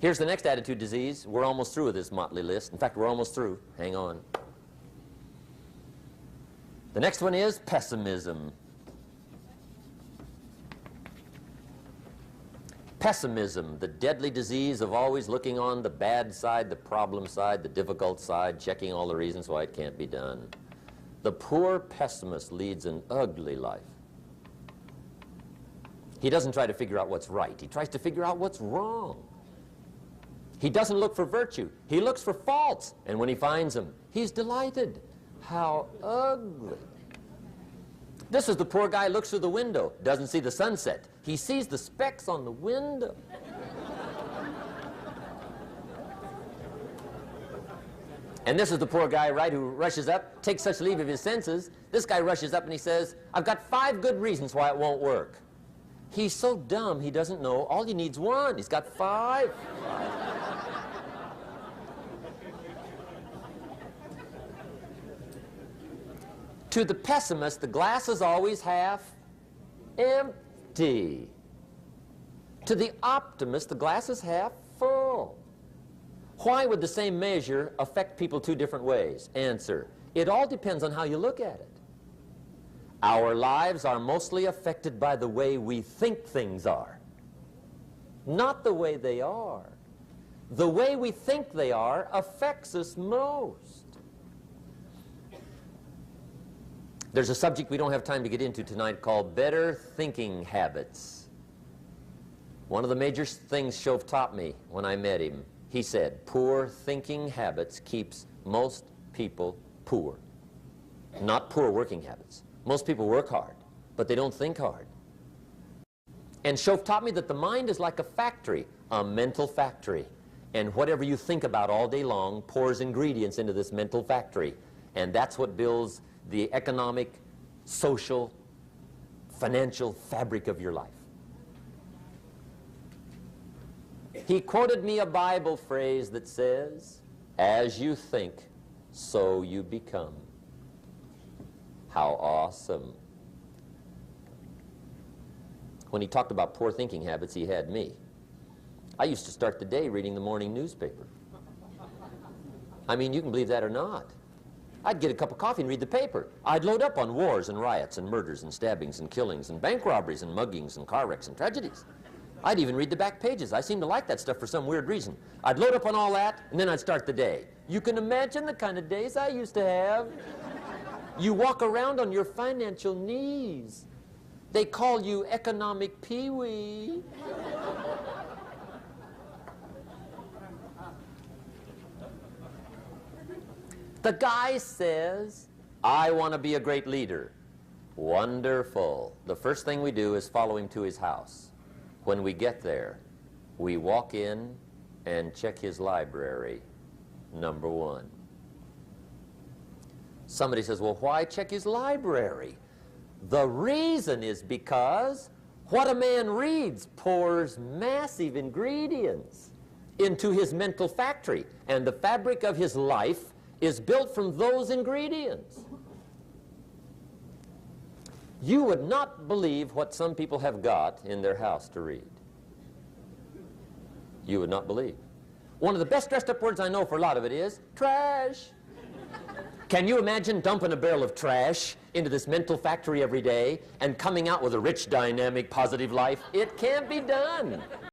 Here's the next attitude disease. We're almost through with this motley list. In fact, we're almost through. Hang on. The next one is pessimism. Pessimism, the deadly disease of always looking on the bad side, the problem side, the difficult side, checking all the reasons why it can't be done. The poor pessimist leads an ugly life. He doesn't try to figure out what's right. He tries to figure out what's wrong. He doesn't look for virtue. He looks for faults. And when he finds them, he's delighted. How ugly. This is the poor guy who looks through the window, doesn't see the sunset. He sees the specks on the window. And this is the poor guy, right, who rushes up, takes such leave of his senses. This guy rushes up and he says, I've got 5 good reasons why it won't work. He's so dumb he doesn't know all he needs 1. He's got 5. To the pessimist, the glass is always half empty. To the optimist, the glass is half full. Why would the same measure affect people 2 different ways? Answer, it all depends on how you look at it. Our lives are mostly affected by the way we think things are, not the way they are. The way we think they are affects us most. There's a subject we don't have time to get into tonight called better thinking habits. One of the major things Shove taught me when I met him, he said, poor thinking habits keeps most people poor. Not poor working habits. Most people work hard, but they don't think hard. And Shove taught me that the mind is like a factory, a mental factory. And whatever you think about all day long pours ingredients into this mental factory. And that's what builds the economic, social, financial fabric of your life. He quoted me a Bible phrase that says, as you think, so you become. How awesome. When he talked about poor thinking habits, he had me. I used to start the day reading the morning newspaper. I mean, you can believe that or not. I'd get a cup of coffee and read the paper. I'd load up on wars and riots and murders and stabbings and killings and bank robberies and muggings and car wrecks and tragedies. I'd even read the back pages. I seem to like that stuff for some weird reason. I'd load up on all that, and then I'd start the day. You can imagine the kind of days I used to have. You walk around on your financial knees. They call you economic peewee. The guy says, I want to be a great leader. Wonderful. The first thing we do is follow him to his house. When we get there, we walk in and check his library, number 1. Somebody says, well, why check his library? The reason is because what a man reads pours massive ingredients into his mental factory, and the fabric of his life is built from those ingredients. You would not believe what some people have got in their house to read. You would not believe. One of the best dressed up words I know for a lot of it is trash. Can you imagine dumping a barrel of trash into this mental factory every day and coming out with a rich, dynamic, positive life? It can't be done.